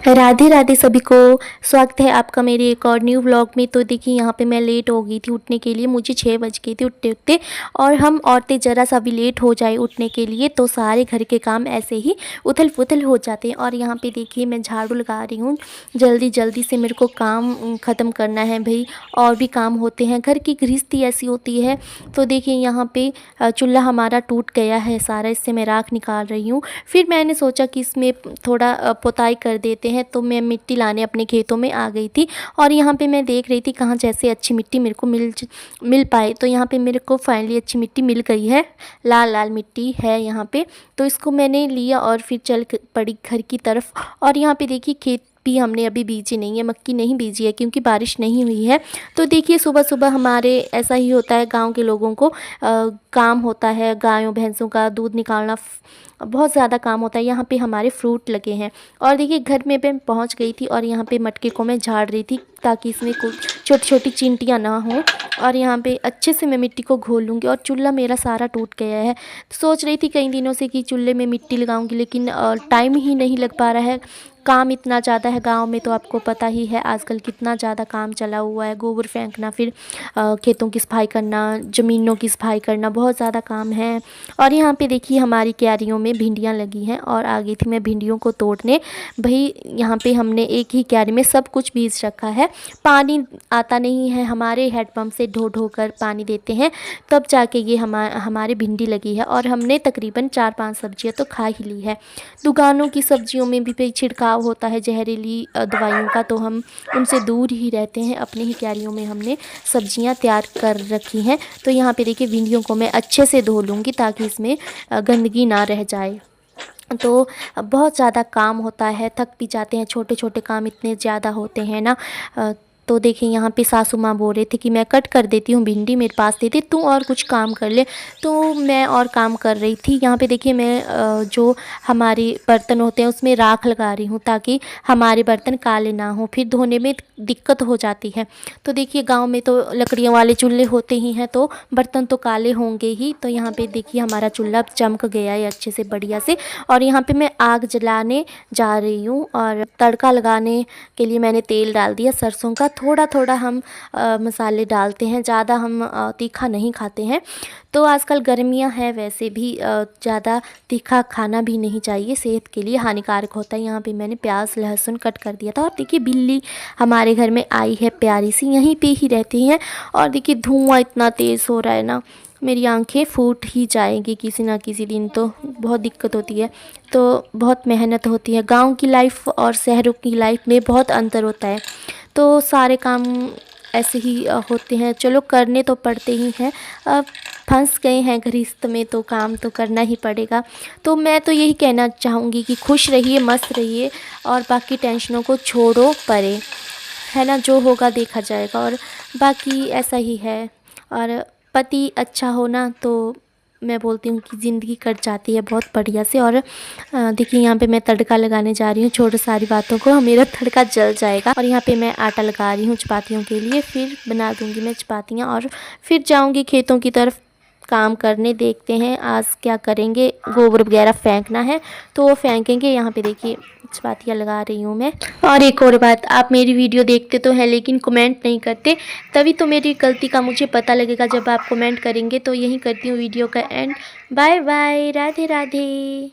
राधे राधे सभी को। स्वागत है आपका मेरे एक और न्यू व्लॉग में। तो देखिए यहाँ पे मैं लेट हो गई थी उठने के लिए, मुझे 6 बज गए थे उठते उठते। और हम औरतें ज़रा सा भी लेट हो जाए उठने के लिए तो सारे घर के काम ऐसे ही उथल पुथल हो जाते हैं। और यहाँ पे देखिए मैं झाड़ू लगा रही हूँ, जल्दी जल्दी से मेरे को काम ख़त्म करना है भाई। और भी काम होते हैं, घर की गृहस्थी ऐसी होती है। तो देखिए यहाँ पे चूल्हा हमारा टूट गया है सारा, इससे मैं राख निकाल रही हूँ। फिर मैंने सोचा कि इसमें थोड़ा पुताई कर देते हैं, तो मैं मिट्टी लाने अपने खेतों में आ गई थी। और यहाँ पे मैं देख रही थी कहाँ जैसे अच्छी मिट्टी मेरे को मिल पाए। तो यहाँ पे मेरे को फाइनली अच्छी मिट्टी मिल गई है, लाल लाल मिट्टी है यहाँ पे। तो इसको मैंने लिया और फिर चल पड़ी घर की तरफ। और यहाँ पे देखिए खेत भी हमने अभी बीजी नहीं है, मक्की नहीं बीजी है क्योंकि बारिश नहीं हुई है। तो देखिए सुबह सुबह हमारे ऐसा ही होता है, गांव के लोगों को काम होता है, गायों भैंसों का दूध निकालना बहुत ज़्यादा काम होता है। यहाँ पे हमारे फ्रूट लगे हैं। और देखिए घर में मैं पहुँच गई थी और यहाँ पे मटके को मैं झाड़ रही थी ताकि इसमें कुछ छोटी छोटी चींटियाँ ना हों। और यहाँ पे अच्छे से मैं मिट्टी को घोल लूँगी। और चूल्हा मेरा सारा टूट गया है। तो सोच रही थी कई दिनों से कि चूल्हे में मिट्टी लगाऊंगी, लेकिन टाइम ही नहीं लग पा रहा है, काम इतना ज़्यादा है गांव में। तो आपको पता ही है आजकल कितना ज़्यादा काम चला हुआ है, गोबर फेंकना, फिर खेतों की सफाई करना, ज़मीनों की सफाई करना, बहुत ज़्यादा काम है। और यहाँ पे देखिए हमारी क्यारियों में भिंडियाँ लगी हैं और आ गई थी मैं भिंडियों को तोड़ने। भाई यहाँ पे हमने एक ही क्यारी में सब कुछ बीज रखा है, पानी आता नहीं है, हमारे हैंडपम्प से ढो ढो कर पानी देते हैं तब जाके ये हमारे भिंडी लगी है। और हमने तकरीबन 4-5 सब्जियाँ तो खा ही ली है। दुकानों की सब्जियों में भी छिड़काव होता है जहरीली दवाइयों का, तो हम उनसे दूर ही रहते हैं। अपने ही क्यारियों में हमने सब्जियां तैयार कर रखी हैं। तो यहाँ पे देखिए भिंडियों को मैं अच्छे से धो लूँगी ताकि इसमें गंदगी ना रह जाए। तो बहुत ज़्यादा काम होता है, थक भी जाते हैं, छोटे छोटे काम इतने ज़्यादा होते हैं ना। तो देखिए यहाँ पे सासू माँ बोल रहे थे कि मैं कट कर देती हूँ भिंडी, मेरे पास दे दे, तू और कुछ काम कर ले। तो मैं और काम कर रही थी। यहाँ पे देखिए मैं जो हमारे बर्तन होते हैं उसमें राख लगा रही हूँ ताकि हमारे बर्तन काले ना हो, फिर धोने में दिक्कत हो जाती है। तो देखिए गांव में तो लकड़ियों वाले चूल्हे होते ही हैं तो बर्तन तो काले होंगे ही। तो यहाँ पे देखिए हमारा चूल्हा चमक गया है अच्छे से बढ़िया से। और यहाँ पे मैं आग जलाने जा रही हूँ और तड़का लगाने के लिए मैंने तेल डाल दिया सरसों का। थोड़ा थोड़ा हम मसाले डालते हैं, ज़्यादा हम तीखा नहीं खाते हैं। तो आजकल गर्मियाँ हैं, वैसे भी ज़्यादा तीखा खाना भी नहीं चाहिए, सेहत के लिए हानिकारक होता है। यहाँ पे मैंने प्याज लहसुन कट कर दिया था। और देखिए बिल्ली हमारे घर में आई है प्यारी सी, यहीं पे ही रहती हैं। और देखिए धुआं इतना तेज़ हो रहा है ना, मेरी आंखें फूट ही जाएंगी किसी ना किसी दिन। तो बहुत दिक्कत होती है, तो बहुत मेहनत होती है। गांव की लाइफ और शहरों की लाइफ में बहुत अंतर होता है। तो सारे काम ऐसे ही होते हैं, चलो करने तो पड़ते ही हैं। अब फंस गए हैं गृहस्थ में तो काम तो करना ही पड़ेगा। तो मैं तो यही कहना चाहूँगी कि खुश रहिए, मस्त रहिए और बाकी टेंशनों को छोड़ो परे, है ना, जो होगा देखा जाएगा। और बाकी ऐसा ही है। और पति अच्छा होना तो मैं बोलती हूँ कि ज़िंदगी कट जाती है बहुत बढ़िया से। और देखिए यहाँ पे मैं तड़का लगाने जा रही हूँ, छोड़ो सारी बातों को, मेरा तड़का जल जाएगा। और यहाँ पे मैं आटा लगा रही हूँ चपातियों के लिए, फिर बना दूँगी मैं चपातियाँ और फिर जाऊँगी खेतों की तरफ काम करने। देखते हैं आज क्या करेंगे, गोबर वगैरह फेंकना है तो वो फेंकेंगे। यहाँ पे देखिए चपातियाँ लगा रही हूँ मैं। और एक और बात, आप मेरी वीडियो देखते तो हैं लेकिन कमेंट नहीं करते, तभी तो मेरी गलती का मुझे पता लगेगा जब आप कमेंट करेंगे। तो यही करती हूँ वीडियो का end. Bye bye, Radhe Radhe.